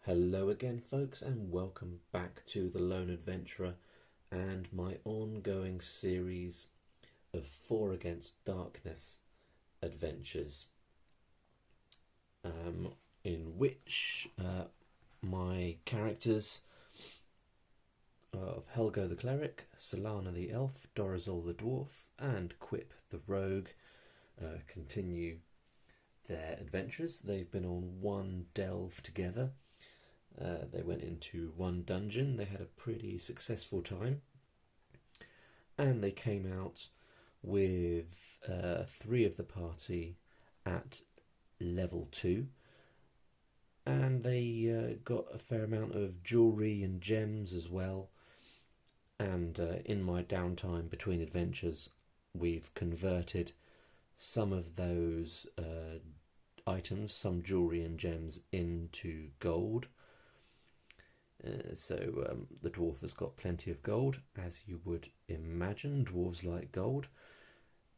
Hello again, folks, and welcome back to The Lone Adventurer and my ongoing series of Four Against Darkness adventures, in which my characters of Helgo the Cleric, Solana the Elf, Dorazol the Dwarf, and Quip the Rogue continue their adventures. They've been on one delve together. They went into one dungeon, they had a pretty successful time, and they came out with three of the party at level 2, and they got a fair amount of jewellery and gems as well. And in my downtime between adventures, we've converted some of those items, some jewellery and gems, into gold. So the dwarf has got plenty of gold, as you would imagine. Dwarves like gold.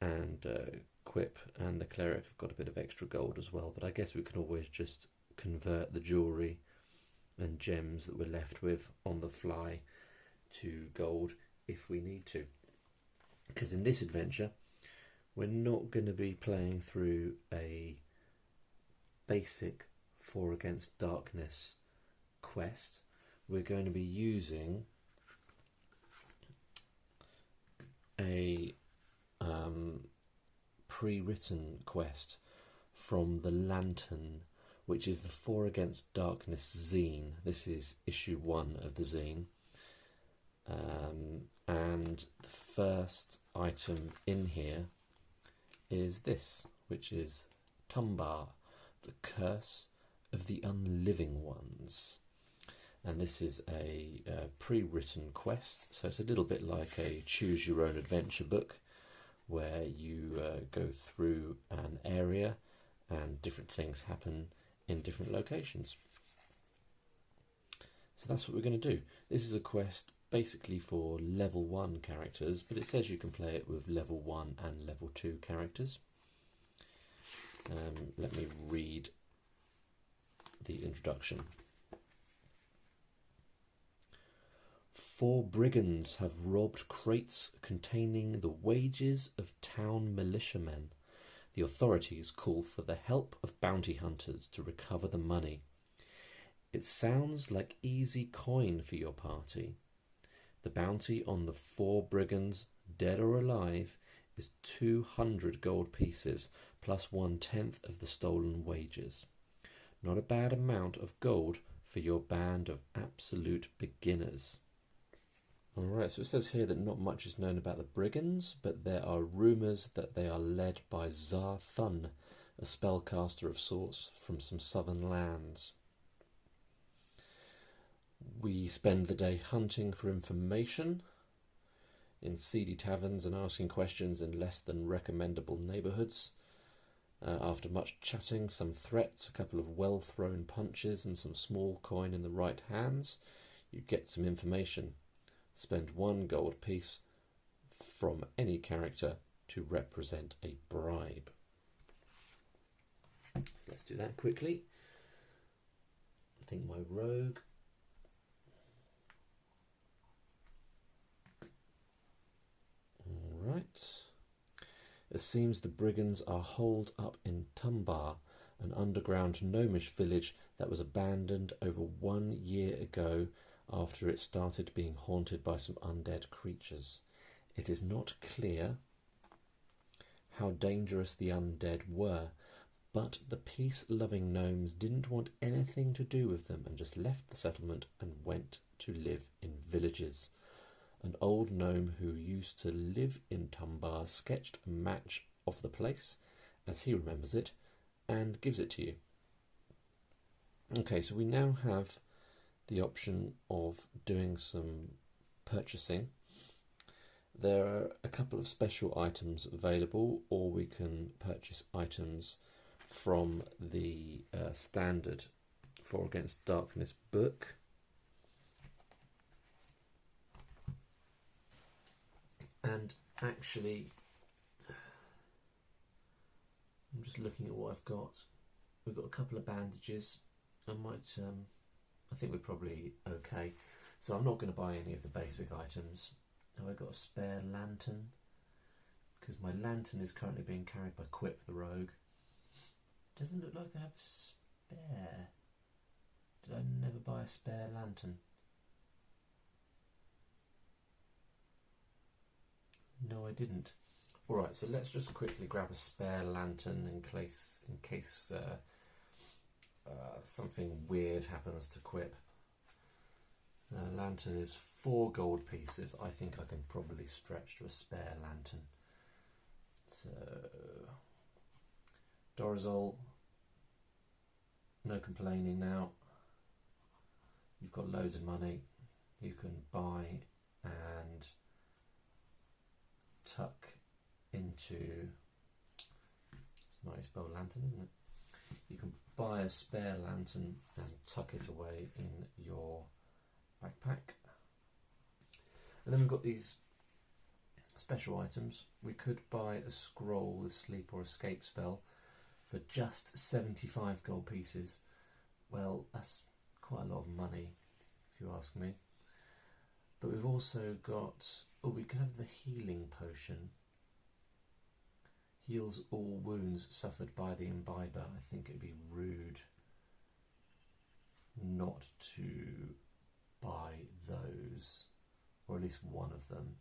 And Quip and the cleric have got a bit of extra gold as well, but I guess we can always just convert the jewellery and gems that we're left with on the fly to gold if we need to. Because in this adventure, we're not going to be playing through a basic Four Against Darkness quest. We're going to be using a pre-written quest from the Lantern, which is the Four Against Darkness zine. This is issue 1 of the zine. And the first item in here is this, which is Tumbar, the Curse of the Unliving Ones. And this is a pre-written quest, so it's a little bit like a choose your own adventure book, where you go through an area and different things happen in different locations. So that's what we're going to do. This is a quest basically for level 1 characters, but it says you can play it with level 1 and level 2 characters. Let me read the introduction. 4 brigands have robbed crates containing the wages of town militiamen. The authorities call for the help of bounty hunters to recover the money. It sounds like easy coin for your party. The bounty on the 4 brigands, dead or alive, is 200 gold pieces plus 1/10 of the stolen wages. Not a bad amount of gold for your band of absolute beginners. Alright, so it says here that not much is known about the brigands, but there are rumours that they are led by Zar Thun, a spellcaster of sorts from some southern lands. We spend the day hunting for information in seedy taverns and asking questions in less than recommendable neighbourhoods. After much chatting, some threats, a couple of well-thrown punches and some small coin in the right hands, you get some information. Spend 1 gold piece from any character to represent a bribe. So let's do that quickly. I think my rogue. Alright. It seems the brigands are holed up in Tumbar, an underground gnomish village that was abandoned over 1 year ago after it started being haunted by some undead creatures. It is not clear how dangerous the undead were, but the peace-loving gnomes didn't want anything to do with them and just left the settlement and went to live in villages. An old gnome who used to live in Tumbar sketched a match of the place, as he remembers it, and gives it to you. Okay, so we now have the option of doing some purchasing. There are a couple of special items available, or we can purchase items from the standard Four Against Darkness book. And actually, I'm just looking at what I've got. We've got a couple of bandages. I might I think we're probably okay. So I'm not going to buy any of the basic items. Have I got a spare lantern? Because my lantern is currently being carried by Quip the Rogue. Doesn't look like I have a spare. Did I never buy a spare lantern? No, I didn't. Alright, so let's just quickly grab a spare lantern in case something weird happens to Quip. Lantern is 4 gold pieces. I think I can probably stretch to a spare lantern. So, Dorizol, no complaining now. You've got loads of money. You can buy and tuck into, it's not how you spell lantern, isn't it? You can buy a spare lantern and tuck it away in your backpack. And then we've got these special items. We could buy a scroll, a sleep or escape spell for just 75 gold pieces. Well, that's quite a lot of money, if you ask me. But we've also got, oh, we could have the healing potion. Heals all wounds suffered by the imbiber. I think it'd be rude not to buy those, or at least one of them.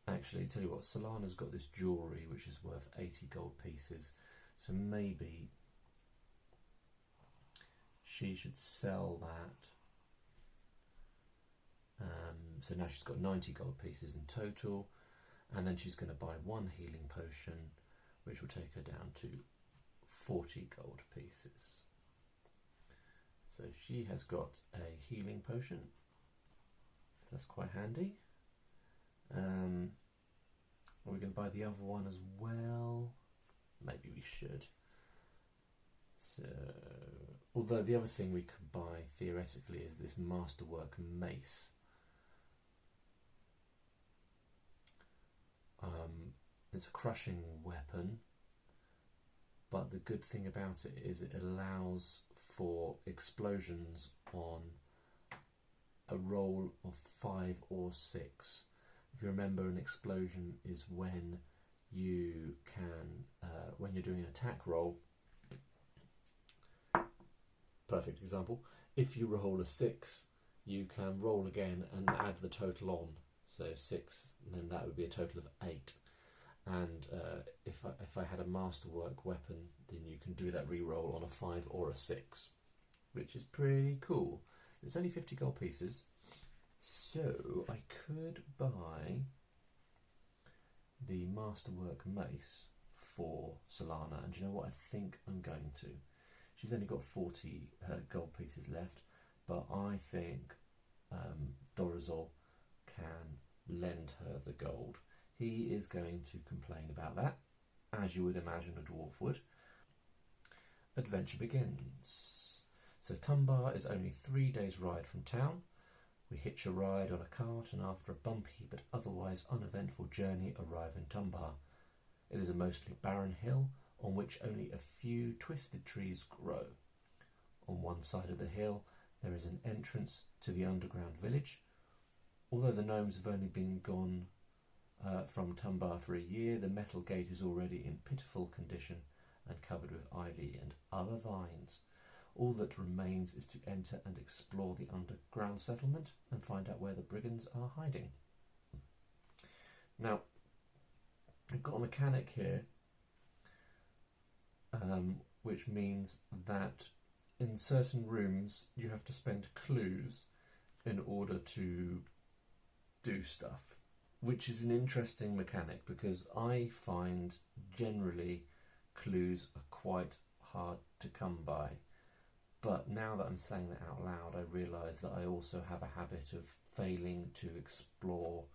Actually, tell you what, Solana's got this jewellery which is worth 80 gold pieces, so maybe she should sell that. So now she's got 90 gold pieces in total, and then she's going to buy 1 healing potion, which will take her down to 40 gold pieces. So she has got a healing potion. That's quite handy. Are we going to buy the other one as well? Maybe we should. So, although the other thing we could buy theoretically is this masterwork mace. It's a crushing weapon, but the good thing about it is it allows for explosions on a roll of 5 or 6. If you remember, an explosion is when you can, when you're doing an attack roll. Perfect example. If you roll a 6, you can roll again and add the total on. So 6, then that would be a total of 8. And if I had a masterwork weapon, then you can do that re-roll on a 5 or a 6, which is pretty cool. It's only 50 gold pieces, so I could buy the masterwork mace for Solana. And do you know what I think I'm going to? She's only got 40 gold pieces left, but I think Dorizol can lend her the gold. He is going to complain about that, as you would imagine a dwarf would. Adventure begins. So Tumbar is only 3 days' ride from town. We hitch a ride on a cart and after a bumpy but otherwise uneventful journey arrive in Tumbar. It is a mostly barren hill on which only a few twisted trees grow. On one side of the hill there is an entrance to the underground village. Although the gnomes have only been gone from Tumbar for a year, the metal gate is already in pitiful condition and covered with ivy and other vines. All that remains is to enter and explore the underground settlement and find out where the brigands are hiding. Now, we've got a mechanic here, which means that in certain rooms you have to spend clues in order to do stuff, which is an interesting mechanic because I find generally clues are quite hard to come by. But now that I'm saying that out loud, I realise that I also have a habit of failing to explore,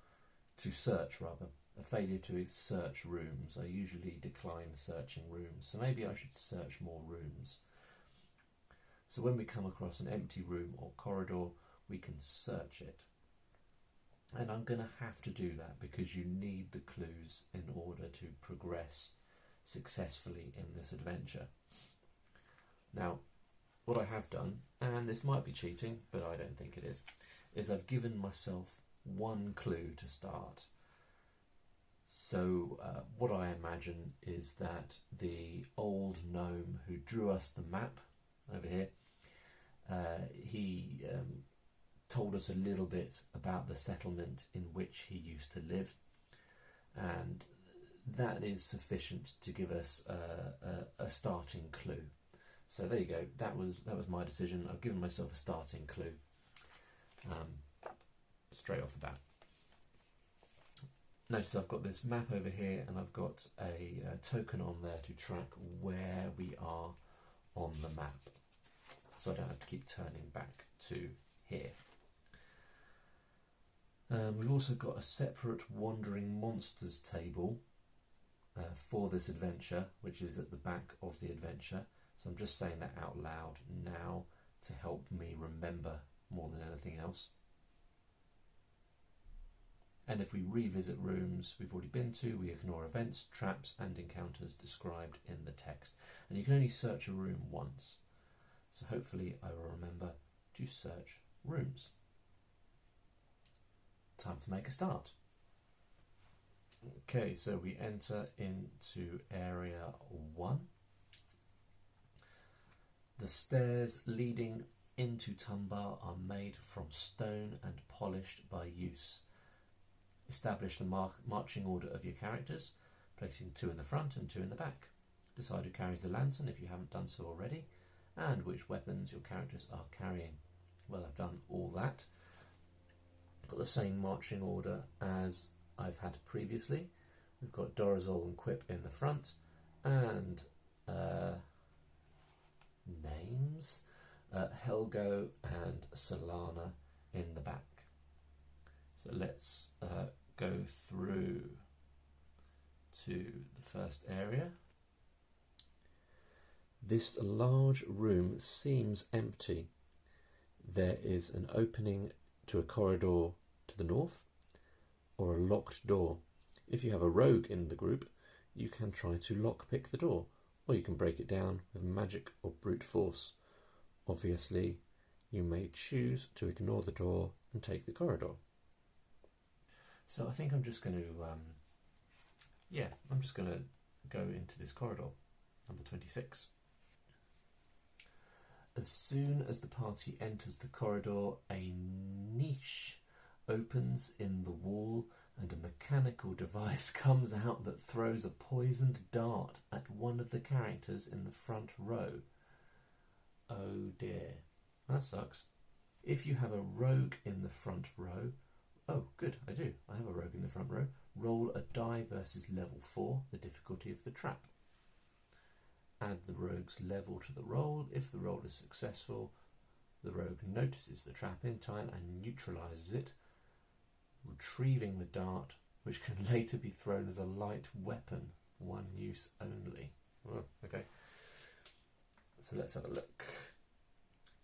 to search rather, a failure to search rooms. I usually decline searching rooms, so maybe I should search more rooms. So when we come across an empty room or corridor, we can search it. And I'm going to have to do that because you need the clues in order to progress successfully in this adventure. Now, what I have done, and this might be cheating, but I don't think it is I've given myself one clue to start. So what I imagine is that the old gnome who drew us the map over here, he told us a little bit about the settlement in which he used to live, and that is sufficient to give us a starting clue. So there you go. That was my decision. I've given myself a starting clue straight off the bat. Notice I've got this map over here, and I've got a token on there to track where we are on the map, so I don't have to keep turning back to here. We've also got a separate wandering monsters table for this adventure, which is at the back of the adventure. So I'm just saying that out loud now to help me remember more than anything else. And if we revisit rooms we've already been to, we ignore events, traps and encounters described in the text. And you can only search a room once. So hopefully I will remember to search rooms. Time to make a start. Okay, so we enter into area 1. The stairs leading into Tumbar are made from stone and polished by use. Establish the marching order of your characters, placing 2 in the front and 2 in the back. Decide who carries the lantern if you haven't done so already, and which weapons your characters are carrying. Well, I've done all that. Got the same marching order as I've had previously. We've got Dorazol and Quip in the front, and names, Helgo and Solana in the back. So let's go through to the first area. This large room seems empty. There is an opening to a corridor to the north, or a locked door. If you have a rogue in the group, you can try to lockpick the door, or you can break it down with magic or brute force. Obviously, you may choose to ignore the door and take the corridor. So I think I'm just going to, I'm just going to go into this corridor, number 26. As soon as the party enters the corridor, a niche opens in the wall and a mechanical device comes out that throws a poisoned dart at one of the characters in the front row. Oh dear, that sucks. If you have a rogue in the front row, oh good, I do, I have a rogue in the front row, roll a die versus level 4, the difficulty of the trap. Add the rogue's level to the roll. If the roll is successful, the rogue notices the trap in time and neutralises it, retrieving the dart, which can later be thrown as a light weapon, 1 use only. Oh, okay, so let's have a look.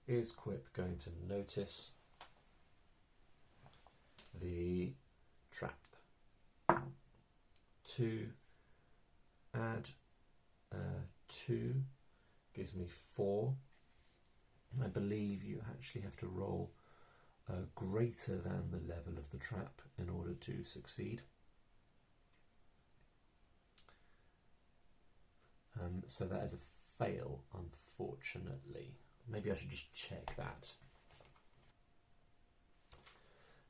Is Quip going to notice the trap? 2, add 2 gives me 4. I believe you actually have to roll greater than the level of the trap in order to succeed. So that is a fail, unfortunately. Maybe I should just check that.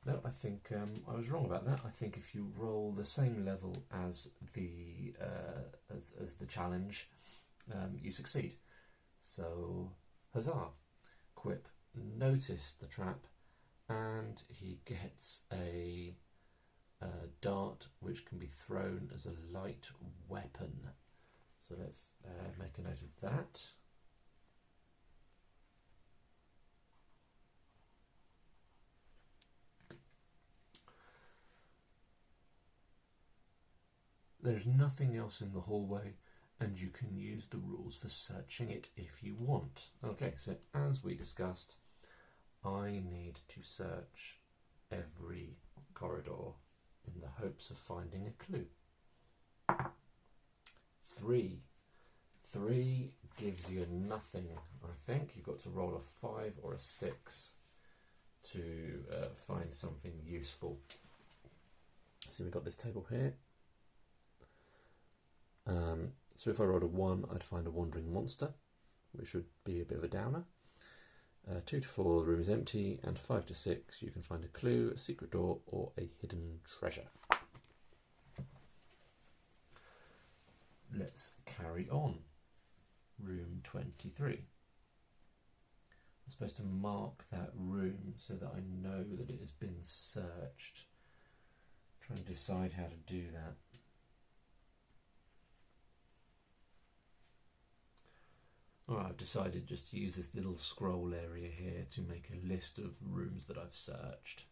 No, I think I was wrong about that. I think if you roll the same level as the challenge, you succeed. So, huzzah! Quip noticed the trap, and he gets a dart which can be thrown as a light weapon. So let's make a note of that. There's nothing else in the hallway, and you can use the rules for searching it if you want. Okay, so as we discussed, I need to search every corridor in the hopes of finding a clue. 3. 3 gives you nothing, I think. You've got to roll a 5 or a 6 to find something useful. So we've got this table here. So if I rolled a 1, I'd find a wandering monster, which would be a bit of a downer. 2 to 4, the room is empty, and 5 to 6, you can find a clue, a secret door, or a hidden treasure. Let's carry on. Room 23. I'm supposed to mark that room so that I know that it has been searched. Try and decide how to do that. Alright, I've decided just to use this little scroll area here to make a list of rooms that I've searched.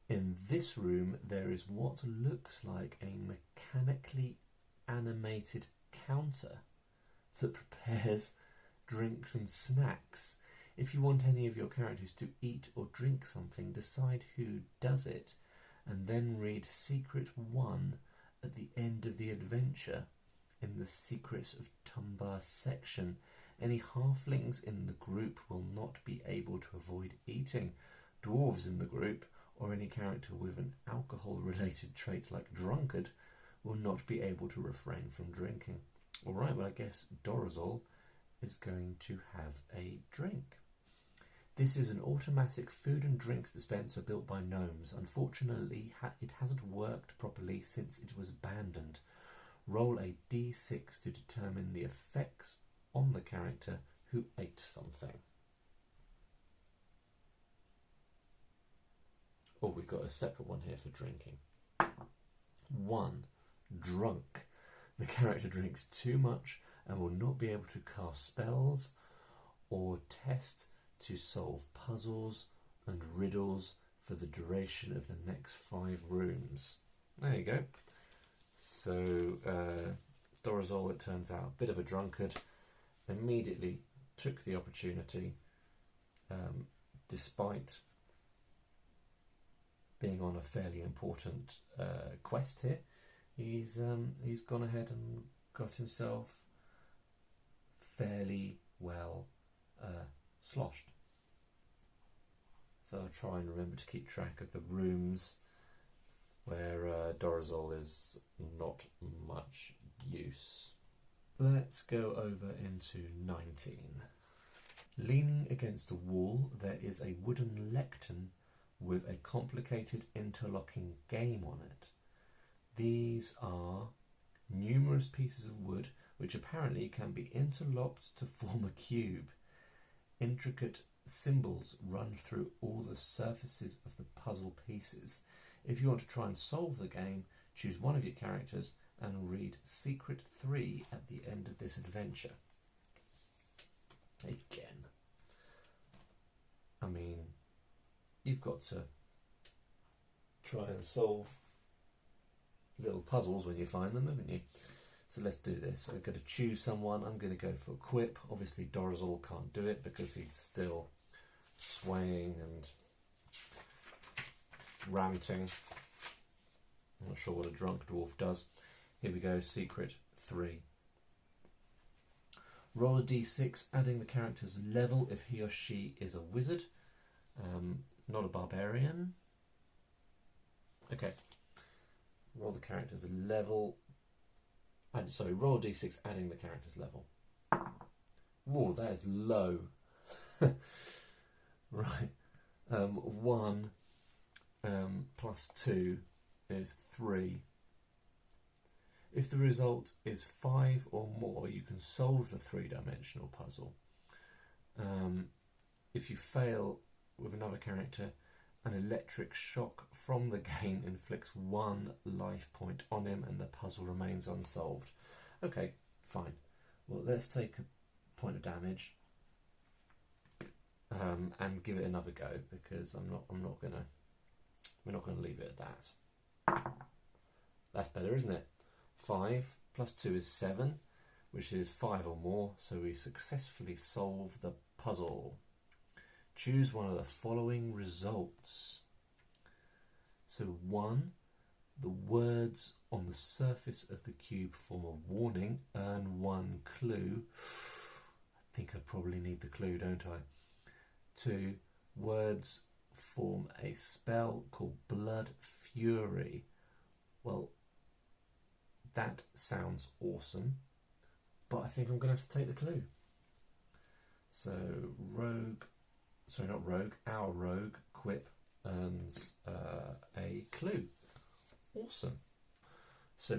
In this room there is what looks like a mechanically animated counter that prepares drinks and snacks. If you want any of your characters to eat or drink something, decide who does it and then read Secret 1 at the end of the adventure in the Secrets of Tumbar section. Any halflings in the group will not be able to avoid eating. Dwarves in the group, or any character with an alcohol-related trait like drunkard, will not be able to refrain from drinking. Alright, well I guess Dorazol is going to have a drink. This is an automatic food and drinks dispenser built by gnomes. Unfortunately, it hasn't worked properly since it was abandoned. Roll a d6 to determine the effects on the character who ate something. Oh, we've got a separate one here for drinking. 1. Drunk. The character drinks too much and will not be able to cast spells or test to solve puzzles and riddles for the duration of the next 5 rooms. There you go. So Dorazol, it turns out, a bit of a drunkard, immediately took the opportunity, despite being on a fairly important quest here. He's gone ahead and got himself fairly well sloshed. So I'll try and remember to keep track of the rooms where Dorazol is not much use. Let's go over into 19. Leaning against a wall, there is a wooden lectern with a complicated interlocking game on it. These are numerous pieces of wood which apparently can be interlocked to form a cube. Intricate symbols run through all the surfaces of the puzzle pieces. If you want to try and solve the game, choose one of your characters and read Secret 3 at the end of this adventure. Again, I mean, you've got to try and solve little puzzles when you find them, haven't you? So let's do this. I'm going to choose someone. I'm going to go for Quip. Obviously Dorazol can't do it because he's still swaying and ranting. I'm not sure what a drunk dwarf does. Here we go, Secret 3. Roll a d6, adding the character's level if he or she is a wizard, not a barbarian. Okay. Roll the character's level. Roll a d6, adding the character's level. Whoa, that is low. Right. 1 plus 2 is 3. If the result is 5 or more, you can solve the 3-dimensional puzzle. If you fail with another character, an electric shock from the game inflicts 1 life point on him and the puzzle remains unsolved. Okay, fine. Well, let's take a point of damage and give it another go, because we're not gonna leave it at that. That's better, isn't it? 5 plus 2 is 7, which is 5 or more, so we successfully solve the puzzle. Choose one of the following results. So 1, The words on the surface of the cube form a warning. Earn 1 clue. I think I probably need the clue, don't I? 2. Words form a spell called Blood Fury. Well, that sounds awesome, but I think I'm going to have to take the clue. So our rogue, Quip, earns a clue. Awesome. So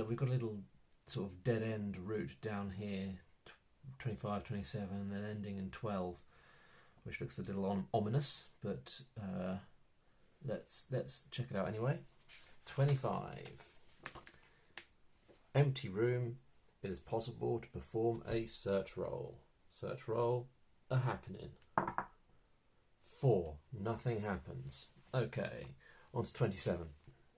we've got a little sort of dead end route down here, 25, 27, and then ending in 12, which looks a little ominous, but let's check it out anyway. 25. Empty room. It is possible to perform a search roll. Search roll, a happening. 4. Nothing happens. Okay, on to 27.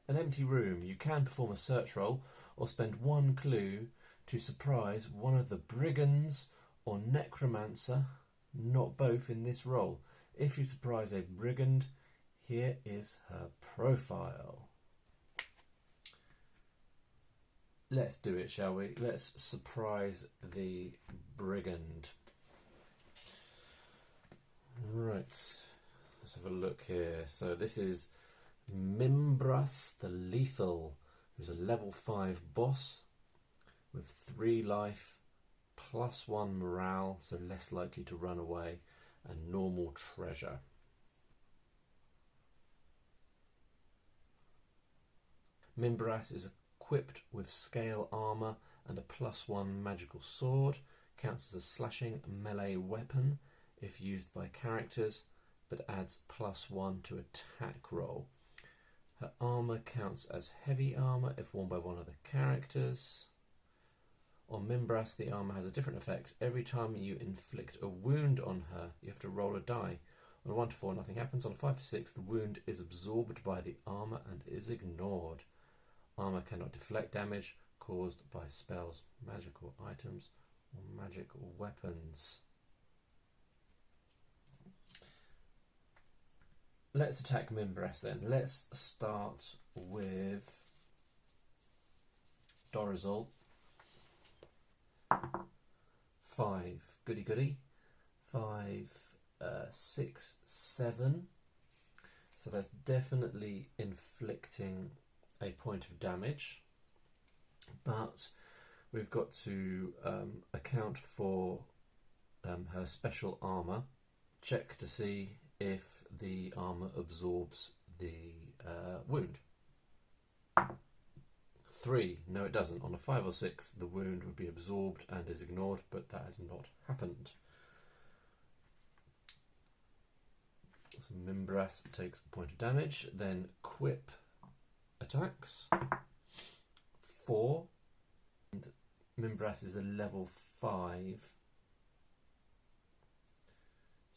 An empty room. You can perform a search roll or spend 1 clue to surprise one of the brigands or necromancer, not both in this roll. If you surprise a brigand, here is her profile. Let's do it, shall we? Let's surprise the brigand. Right, let's have a look here. So this is Mimbras the Lethal, who's a level 5 boss with 3 life, +1 morale, so less likely to run away, and normal treasure. Mimbras is equipped with scale armour and a +1 magical sword, counts as a slashing melee weapon if used by characters, but adds +1 to attack roll. Her armour counts as heavy armour if worn by one of the characters. On Mimbras, the armour has a different effect. Every time you inflict a wound on her, you have to roll a die. On a 1 to 4, nothing happens. On a 5 to 6, the wound is absorbed by the armour and is ignored. Armour cannot deflect damage caused by spells, magical items, or magic weapons. Let's attack Mimbras then. Let's start with Dorizal. 5. Goody goody. 5, 6, 7. So that's definitely inflicting a point of damage. But we've got to account for her special armour. Check to see if the armour absorbs the wound. 3, no it doesn't. On a 5 or 6 the wound would be absorbed and is ignored, but that has not happened. So Mimbras takes a point of damage, then Quip attacks. 4, and Mimbras is a level 5,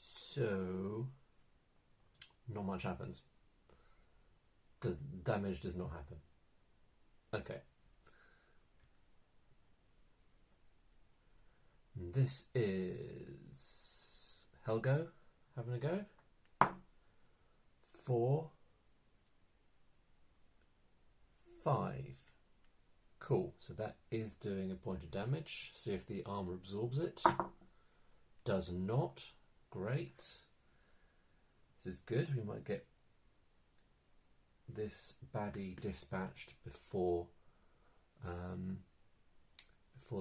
so not much happens. The damage does not happen. Okay. This is Helgo having a go. 4, 5. Cool, so that is doing a point of damage. See if the armour absorbs it. Does not. Great. This is good. We might get this baddie dispatched before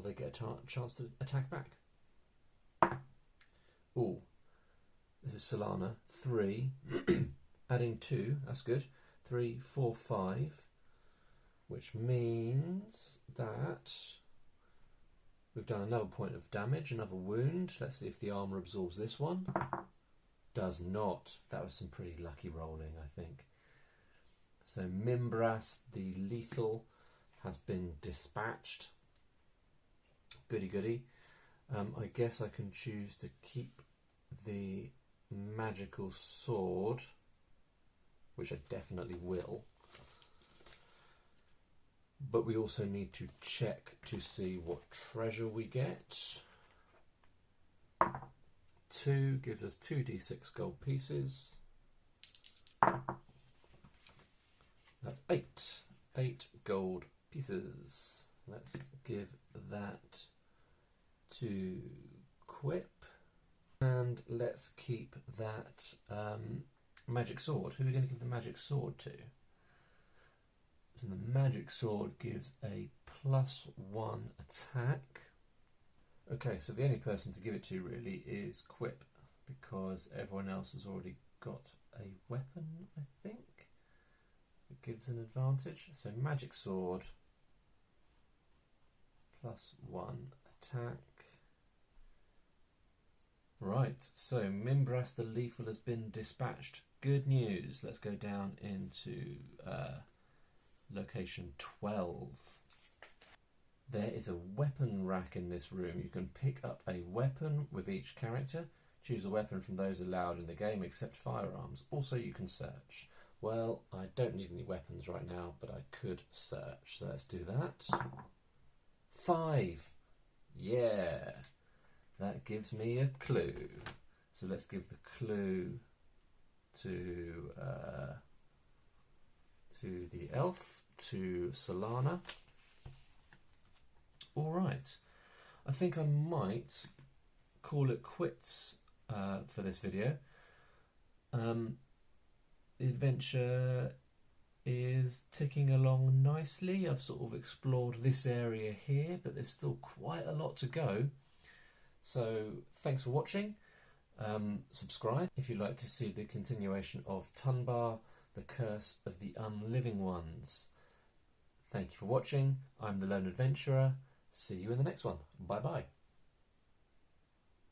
they get a chance to attack back. Ooh, this is Solana. 3, adding 2, that's good. 3, 4, 5, which means that we've done another point of damage, another wound. Let's see if the armour absorbs this one. Does not. That was some pretty lucky rolling, I think. So Mimbras, the lethal, has been dispatched. Goody goody. I guess I can choose to keep the magical sword, which I definitely will. But we also need to check to see what treasure we get. 2 gives us 2d6 gold pieces. That's 8. 8 gold pieces. Let's give that to Quip. And let's keep that magic sword. Who are we going to give the magic sword to? So the magic sword gives a +1 attack. Okay, so the only person to give it to really is Quip, because everyone else has already got a weapon, I think. It gives an advantage. So magic sword, +1 attack. Right, so Mimbras the Lethal has been dispatched. Good news. Let's go down into location 12. There is a weapon rack in this room. You can pick up a weapon with each character. Choose a weapon from those allowed in the game except firearms. Also, you can search. Well, I don't need any weapons right now, but I could search. So let's do that. 5. Yeah. That gives me a clue. So let's give the clue to the elf, to Solana. All right. I think I might call it quits for this video. The adventure is ticking along nicely. I've sort of explored this area here, but there's still quite a lot to go. So thanks for watching. Subscribe if you'd like to see the continuation of Tumbar, the Curse of the Unliving Ones. Thank you for watching. I'm the Lone Adventurer. See you in the next one. Bye bye.